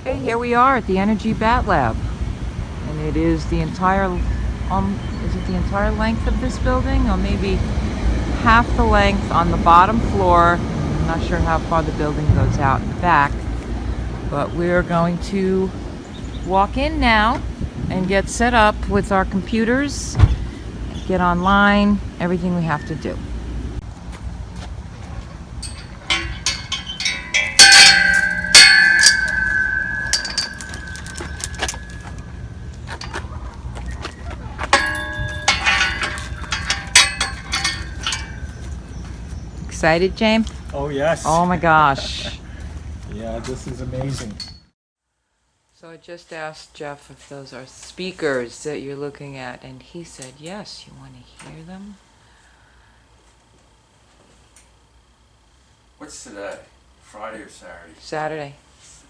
Okay, here we are at the Energy Bat Lab, and it is the entire, is it the entire length of this building, or maybe half the length on the bottom floor? I'm not sure how far the building goes out in the back, but we're going to walk in now and get set up with our computers, get online, everything we have to do. Excited, James? Oh yes. Oh my gosh. Yeah, this is amazing. So I just asked Jeff if those are speakers that you're looking at, and he said yes. You want to hear them? What's today? Friday or Saturday? Saturday.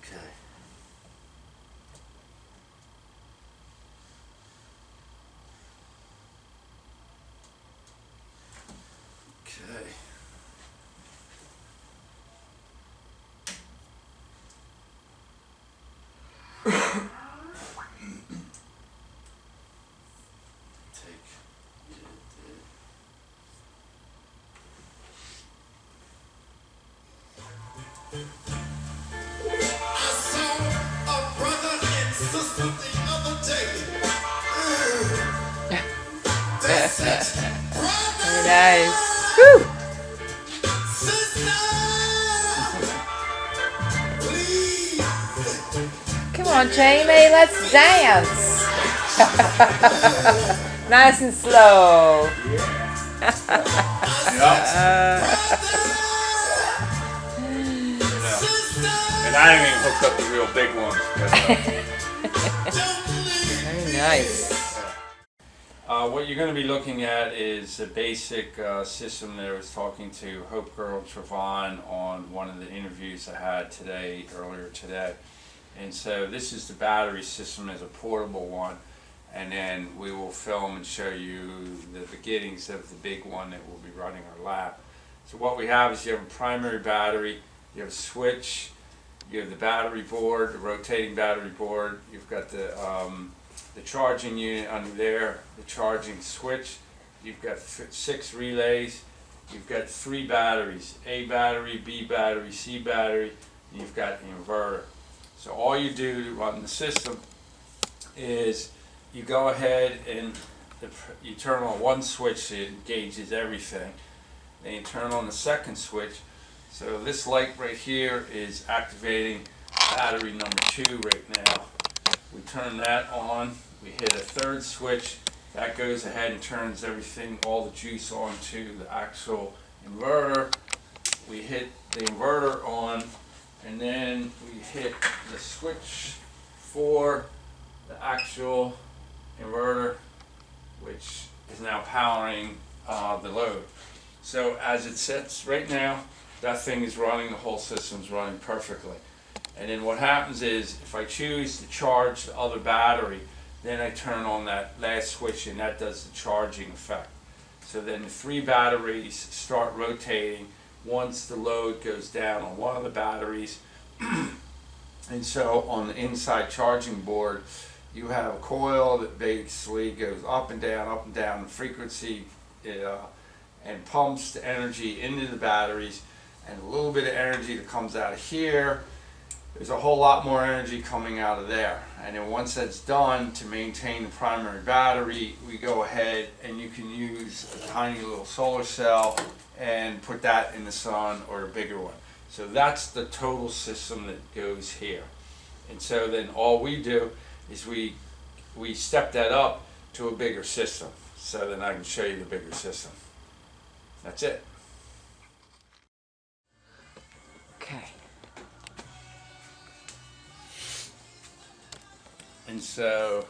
Okay. Okay. Very nice. Woo! Come on, Jamie, let's dance. Nice and slow. And I ain't even hooked up the real big ones. Very nice. What you're going to be looking at is a basic system that I was talking to Hope Girl Trevon on one of the interviews I had earlier today. And so this is the battery system as a portable one, and then we will film and show you the beginnings of the big one that will be running our lab. So what we have is you have a primary battery, you have a switch, you have the battery board, the rotating battery board, you've got the charging unit under there, the charging switch, you've got 6 relays, you've got 3 batteries, A battery, B battery, C battery, and you've got the inverter. So all you do to run the system is you go ahead and you turn on one switch that engages everything. Then you turn on the second switch. So this light right here is activating battery number 2 right now. We turn that on, we hit a third switch, that goes ahead and turns everything, all the juice onto the actual inverter. We hit the inverter on, and then we hit the switch for the actual inverter, which is now powering the load. So as it sits right now, that thing is running, the whole system's running perfectly. And then what happens is, if I choose to charge the other battery, then I turn on that last switch and that does the charging effect. So then the 3 batteries start rotating once the load goes down on one of the batteries. And so on the inside charging board, you have a coil that basically goes up and down the frequency, and pumps the energy into the batteries, and a little bit of energy that comes out of here. There's a whole lot more energy coming out of there. And then once that's done, to maintain the primary battery, we go ahead and you can use a tiny little solar cell and put that in the sun, or a bigger one. So that's the total system that goes here. And so then all we do is we step that up to a bigger system. So then I can show you the bigger system. That's it. Okay. And so,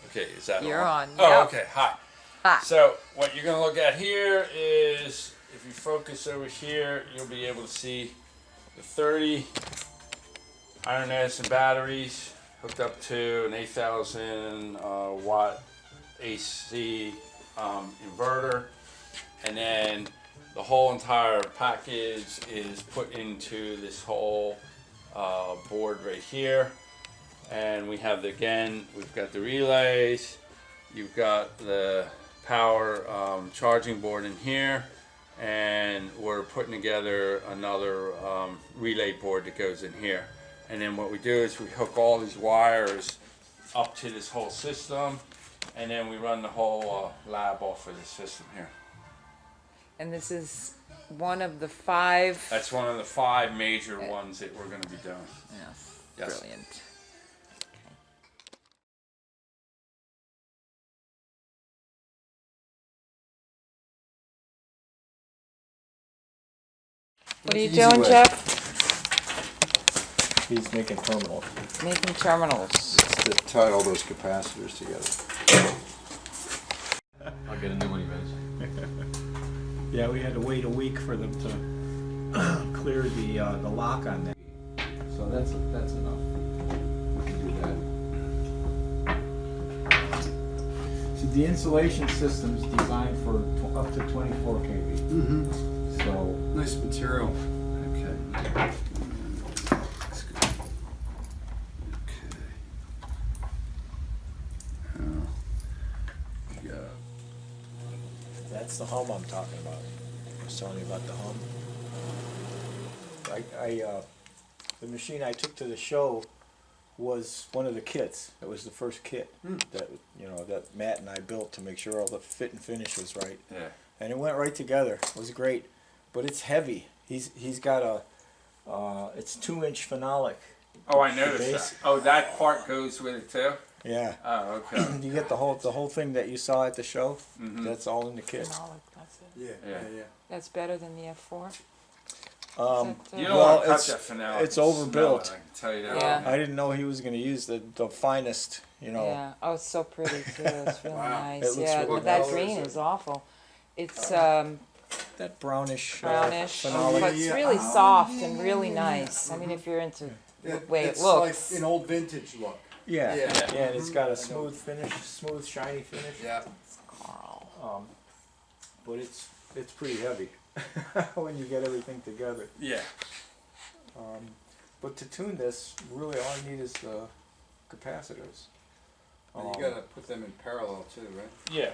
okay, is that You're on. Oh, Yep. okay, hi. Hi. So what you're going to look at here is, if you focus over here, you'll be able to see the 30 iron acid batteries hooked up to an 8,000 watt AC inverter, and then the whole entire package is put into this whole board right here, and we have we've got the relays, you've got the power charging board in here, and we're putting together another relay board that goes in here. And then what we do is we hook all these wires up to this whole system, and then we run the whole lab off of the system here. And this is one of the 5. That's one of the 5 major ones that we're going to be doing. Yes. Yes. Brilliant. What are you Easy doing, way. Jeff? He's making terminals. Making terminals. It's to tie all those capacitors together. I'll get a new one eventually. Yeah, we had to wait a week for them to clear the lock on that. So that's enough. We can do that. See, the insulation system's designed for up to 24 kV. Mm-hmm. So Nice material. Okay. That's good. Okay. Now, we got that's the hum I'm talking about. I was telling you about the hum. The machine I took to the show was one of the kits. It was the first kit that that Matt and I built to make sure all the fit and finish was right. Yeah. And it went right together. It was great, but it's heavy. He's got it's 2-inch phenolic. Oh, I noticed base. that. Oh, that part goes with it too? Yeah. Oh, okay. You get the whole thing that you saw at the show. Mhm. That's all in the kit. Phenolic, that's it. Yeah. That's better than the F4. Um, Is that, You don't Well, want to touch it's- that phenolic. it's You smell overbuilt. it, I can tell you that. Yeah. I didn't know he was going to use the finest. Yeah. Oh, it's so pretty too. It's really nice. It looks Yeah, really but that nice. green is awful. It's that brownish. brownish, phenolic. but it's yeah. really Oh, soft yeah, and really yeah, yeah. nice. I mean, if you're into Yeah, the way it it's looks. like an old vintage look. Yeah, Yeah. and it's got a smooth finish, smooth shiny finish. Yeah. Carl. But it's pretty heavy when you get everything together. Yeah. But to tune this, really all I need is the capacitors. And you gotta put them in parallel too, right? Yeah.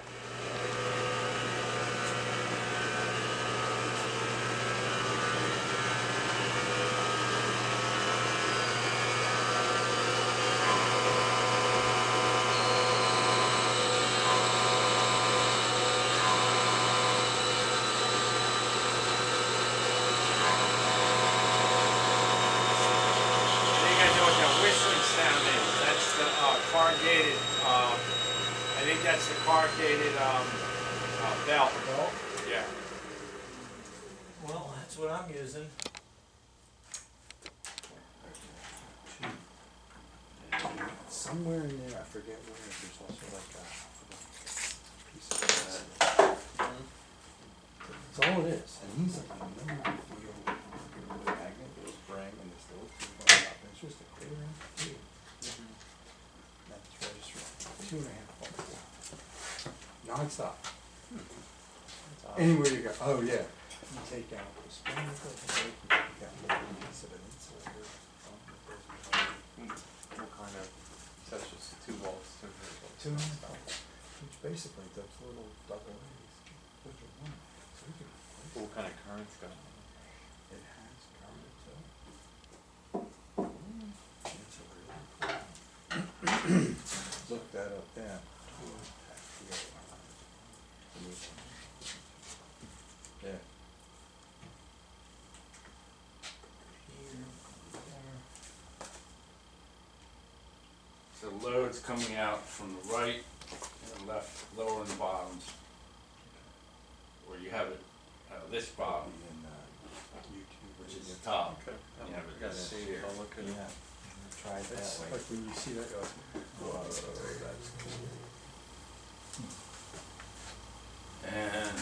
Corrugated, I think that's the corrugated belt. Well, Yeah. well, that's what I'm using. Somewhere in there, I forget where, there's also like a piece of that's all it is. And he's like, magnet, little spring, and this little tube on top, and it's just a clear in tube. That's registered 2.5 volts. Non-stop. That's awesome. Anywhere you go. Oh yeah. You take out the spring, you got a little piece of an insulator. What kind of, that's just 2 volts, 2 volts. 2.5 volts, which basically does little double A's. Which are one. So we can What kind of currents go? It has current too. It's a really cool. Look that up there. Yeah. Here, So load's coming out from the right and left, lower and bottoms. Where you have it, this bottom, which is the top. Okay. You have it Got this it. here. I'll look at it. yeah. Try it that That's way. like when you see that, you're like, whoa, that's cool. And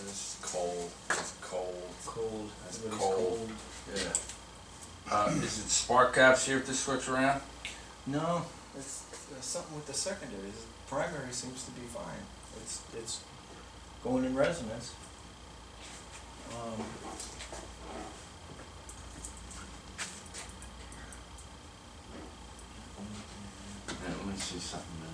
this is cold, it's cold, Cold. That's Everybody's cold. yeah. Is it spark gaps here with the switch around? No, it's something with the secondary. The primary seems to be fine. It's going in resonance. see something there.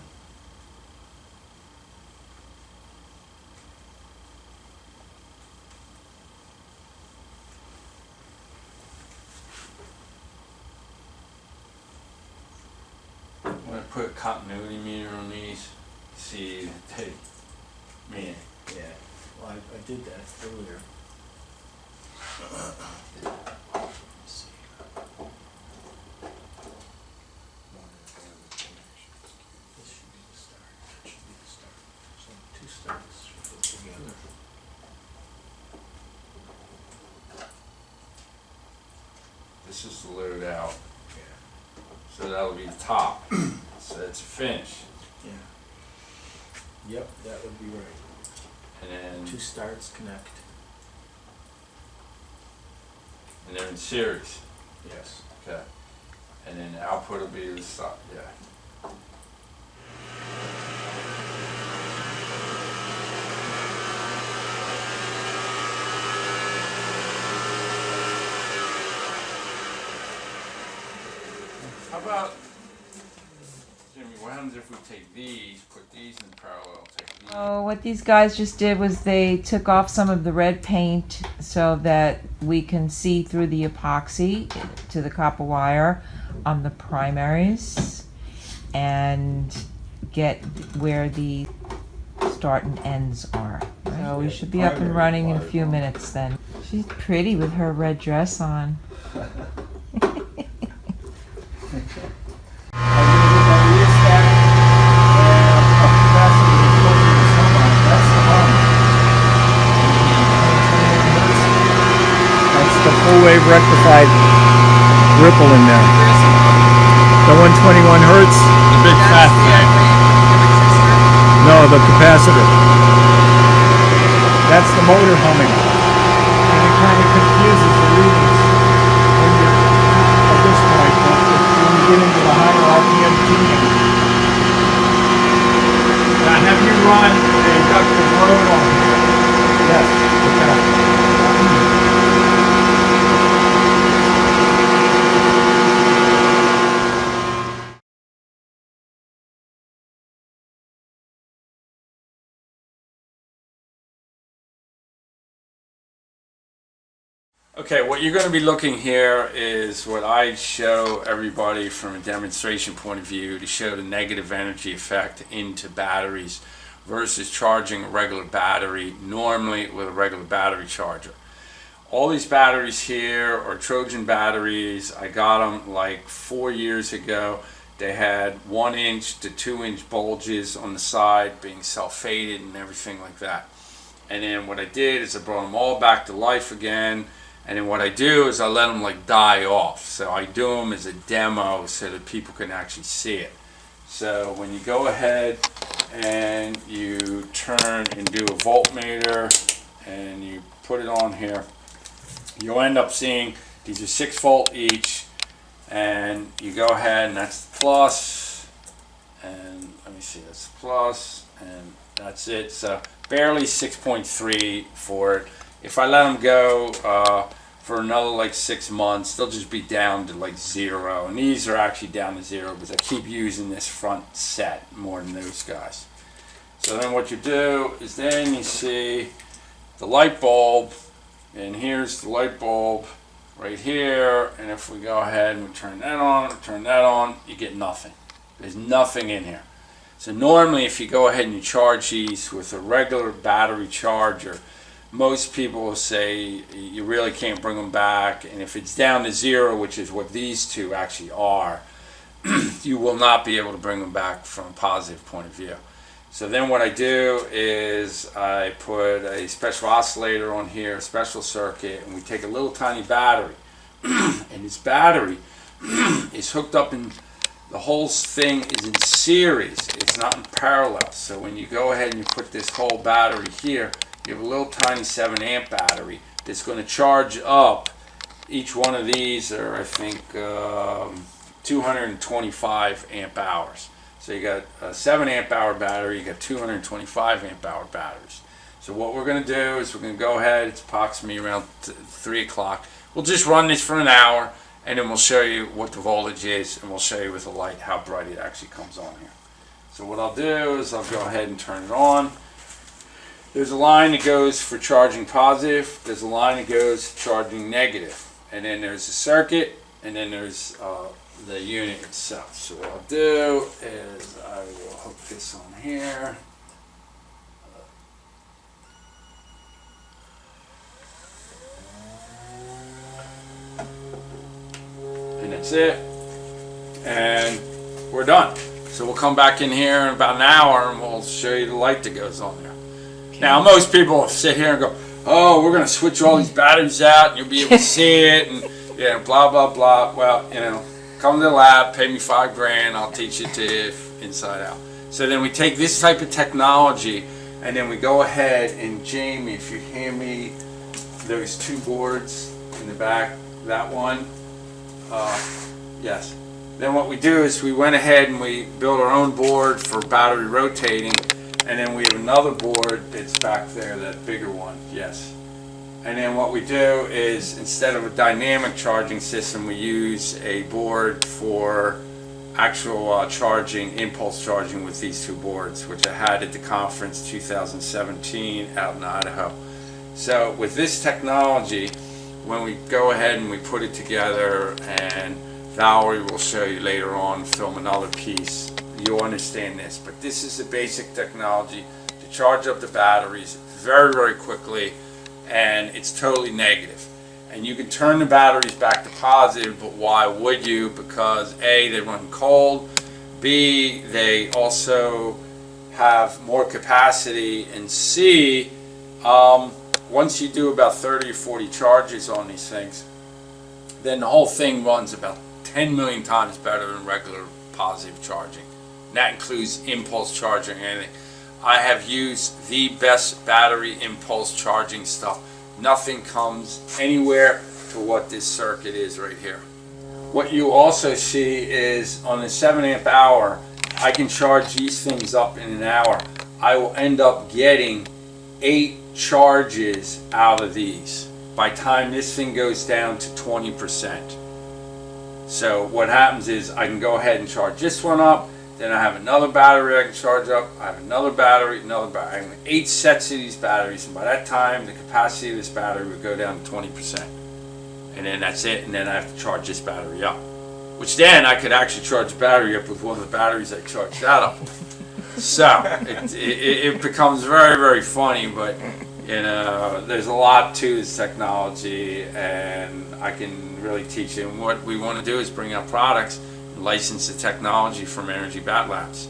When I put a continuity meter on these, see they, man, Yeah, well, I did that earlier. Let's see. This should be the start, that should be the start. So two starts should go together. this is the load out, Yeah. so that'll be the top. So that's a finish, Yeah. Yep, that would be right. and Two then starts connect. they're in series. Yes. Okay. And then the output will be the stop. Yeah. How about, Jimmy, what happens if we take these, put these in parallel, take these? Oh, what these guys just did was they took off some of the red paint so that we can see through the epoxy to the copper wire on the primaries and get where the start and ends are. So we should be up and running in a few minutes then. She's pretty with her red dress on. The full wave rectified ripple in there. The 121 hertz. The big fat thing. No, the capacitor. That's the motor humming. And it kind of confuses the readings when you're at this point, but when you get into the higher RPM tuning. Now have you run a inductive load on here? Yes. Okay. Okay, what you're going to be looking here is what I show everybody from a demonstration point of view to show the negative energy effect into batteries versus charging a regular battery normally with a regular battery charger. All these batteries here are Trojan batteries. I got them like 4 years ago. They had 1 inch to 2 inch bulges on the side being self-faded and everything like that. And then what I did is I brought them all back to life again. And then what I do is I let them like die off. So I do them as a demo so that people can actually see it. So when you go ahead and you turn and do a voltmeter and you put it on here, you'll end up seeing these are 6 volt each. And you go ahead and that's the plus. And let me see, that's the plus. And that's it. So barely 6.3 for it. If I let them go for another like 6 months, they'll just be down to like 0. And these are actually down to 0 because I keep using this front set more than those guys. So then what you do is then you see the light bulb, and here's the light bulb right here. And if we go ahead and we turn that on, you get nothing. There's nothing in here. So normally if you go ahead and you charge these with a regular battery charger, most people will say you really can't bring them back, and if it's down to 0, which is what these two actually are, you will not be able to bring them back from a positive point of view. So then what I do is I put a special oscillator on here, a special circuit, and we take a little tiny battery, and this battery is hooked up in, the whole thing is in series, it's not in parallel. So when you go ahead and you put this whole battery here, you have a little tiny 7 amp battery that's going to charge up. Each one of these are, I think, 225 amp hours. So you got a 7 amp hour battery, you got 225 amp hour batteries. So what we're going to do is we're going to go ahead, it's approximately around 3 o'clock. We'll just run this for an hour, and then we'll show you what the voltage is, and we'll show you with the light how bright it actually comes on here. So what I'll do is I'll go ahead and turn it on. There's a line that goes for charging positive, there's a line that goes for charging negative, and then there's the circuit, and then there's the unit itself. So what I'll do is I will hook this on here. And that's it. And we're done. So we'll come back in here in about an hour and we'll show you the light that goes on there. Now most people sit here and go, oh, we're going to switch all these batteries out and you'll be able to see it and blah, blah, blah. Well, come to the lab, pay me $5,000, I'll teach it to you inside out. So then we take this type of technology and then we go ahead and Jamie, if you hand me those two boards in the back, that one, yes. Then what we do is we went ahead and we built our own board for battery rotating, and then we have another board that's back there, that bigger one, yes. And then what we do is instead of a dynamic charging system, we use a board for actual charging, impulse charging with these two boards, which I had at the conference 2017 out in Idaho. So with this technology, when we go ahead and we put it together, and Valerie will show you later on, film another piece, you'll understand this. But this is the basic technology to charge up the batteries very, very quickly, and it's totally negative. And you can turn the batteries back to positive, but why would you? Because A, they run cold, B, they also have more capacity, and C, once you do about 30 or 40 charges on these things, then the whole thing runs about 10 million times better than regular positive charging. And that includes impulse charging and anything. I have used the best battery impulse charging stuff. Nothing comes anywhere to what this circuit is right here. What you also see is on the 7 amp hour, I can charge these things up in an hour. I will end up getting 8 charges out of these by the time this thing goes down to 20%. So what happens is I can go ahead and charge this one up, then I have another battery I can charge up, I have another battery. I have 8 sets of these batteries, and by that time the capacity of this battery would go down to 20%. And then that's it, and then I have to charge this battery up. Which then I could actually charge the battery up with one of the batteries I charged that up with. So it becomes very, very funny, but there's a lot to this technology, and I can really teach you. And what we want to do is bring out products and license the technology from Energy Bat Labs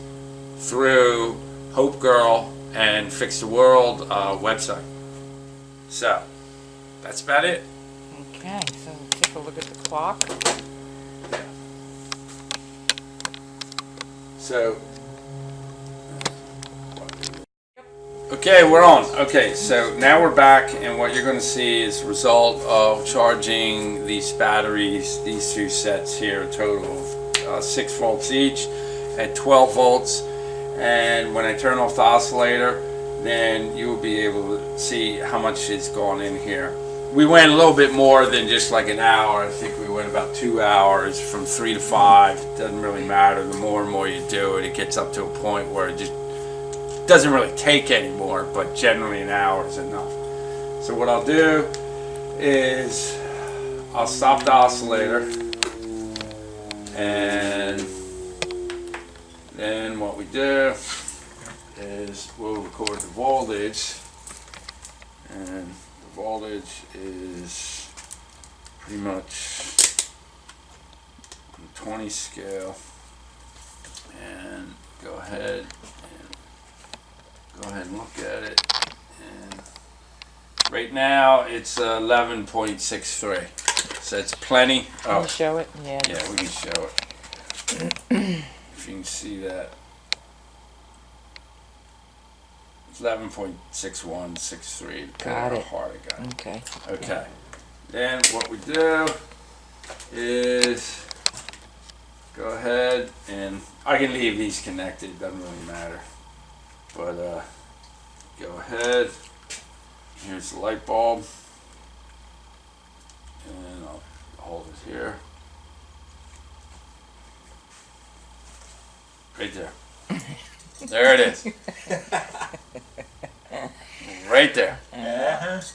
through Hope Girl and Fix the World website. So that's about it. Okay, so take a look at the clock. So, okay, we're on. Okay, so now we're back, and what you're going to see is the result of charging these batteries, these two sets here, a total of 6 volts each at 12 volts. And when I turn off the oscillator, then you will be able to see how much is gone in here. We went a little bit more than just like an hour. I think we went about 2 hours, from 3 to 5. It doesn't really matter. The more and more you do it, it gets up to a point where it just doesn't really take anymore, but generally an hour is enough. So what I'll do is I'll stop the oscillator, and then what we do is we'll record the voltage, and the voltage is pretty much on the 20 scale. And go ahead and look at it. And right now it's 11.63, so it's plenty. Can you show it? Yeah. Yeah, we can show it. If you can see that. It's 11.6163. Got it. How hard I got it. Okay. Okay. Then what we do is go ahead, and I can leave these connected, it doesn't really matter. But go ahead. Here's the light bulb. And I'll hold it here. Right there. There it is. Right there. Yes.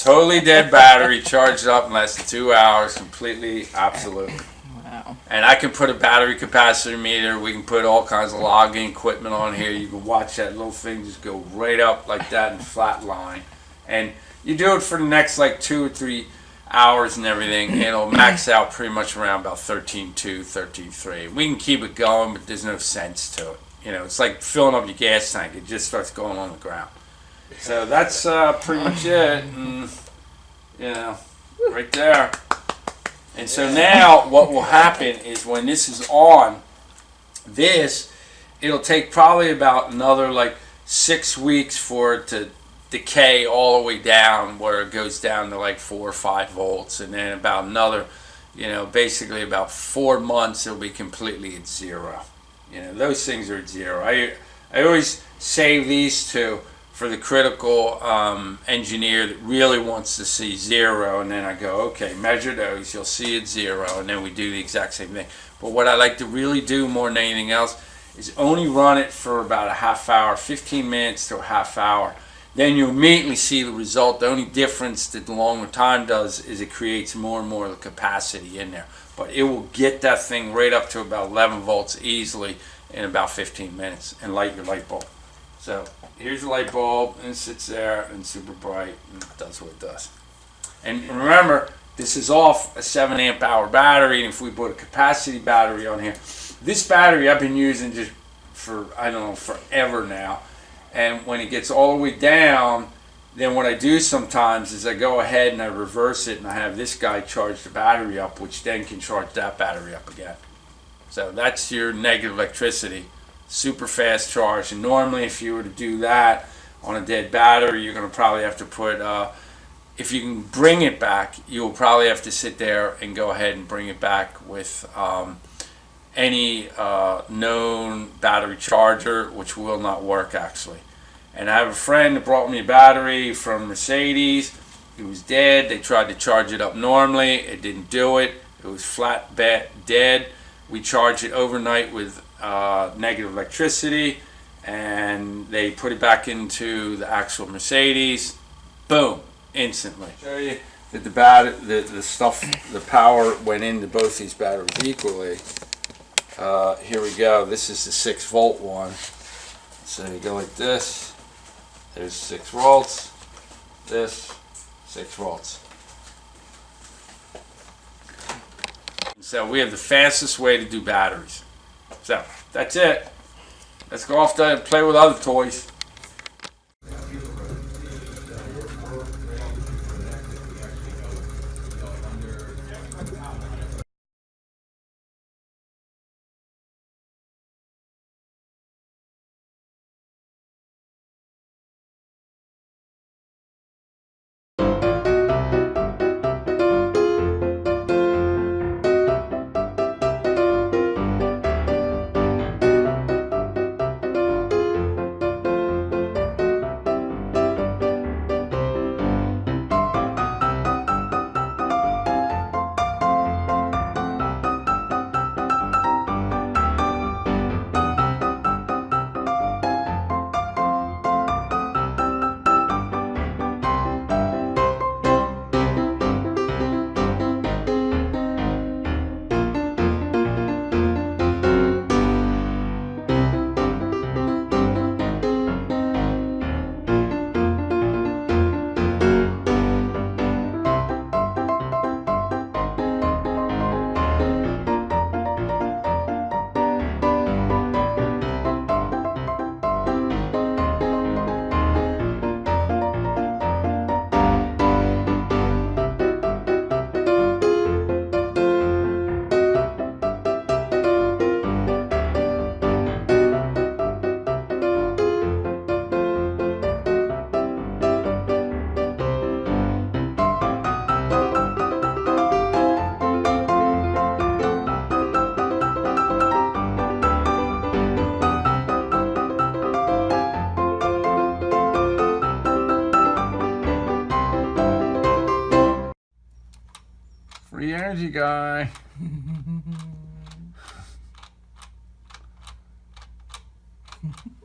Totally dead battery, charged up in less than 2 hours, completely, absolutely. Wow. And I can put a battery capacitor meter, we can put all kinds of logging equipment on here. You can watch that little thing just go right up like that in a flat line. And you do it for the next like 2 or 3 hours and everything, and it'll max out pretty much around about 13.2, 13.3. We can keep it going, but there's no sense to it. You know, it's like filling up your gas tank. It just starts going on the ground. So that's pretty much it. And, you know, right there. And so now what will happen is when this is on, it'll take probably about another like 6 weeks for it to decay all the way down where it goes down to like 4 or 5 volts, and then about another, you know, basically about 4 months it'll be completely at 0. You know, those things are at 0. I always save these two for the critical engineer that really wants to see 0, and then I go, okay, measure those, you'll see it 0, and then we do the exact same thing. But what I like to really do more than anything else is only run it for about a half hour, 15 minutes to a half hour. Then you immediately see the result. The only difference that the longer time does is it creates more and more of the capacity in there. But it will get that thing right up to about 11 volts easily in about 15 minutes and light your light bulb. So here's the light bulb, and it sits there and super bright and it does what it does. And remember, this is off a 7 amp hour battery, and if we put a capacity battery on here, this battery I've been using just for, I don't know, forever now. And when it gets all the way down, then what I do sometimes is I go ahead and I reverse it, and I have this guy charge the battery up, which then can charge that battery up again. So that's your negative electricity, super fast charge. And normally if you were to do that on a dead battery, you're going to probably have to put, if you can bring it back, you'll probably have to sit there and go ahead and bring it back with any known battery charger, which will not work actually. And I have a friend that brought me a battery from Mercedes. It was dead. They tried to charge it up normally. It didn't do it. It was flat dead. We charged it overnight with negative electricity, and they put it back into the actual Mercedes. Boom, instantly. Show you that the power went into both these batteries equally. Here we go. This is the 6 volt one. So you go like this. There's 6 volts. This 6 volts. So we have the fastest way to do batteries. So that's it. Let's go off there and play with other toys. Free energy guy. Thanks.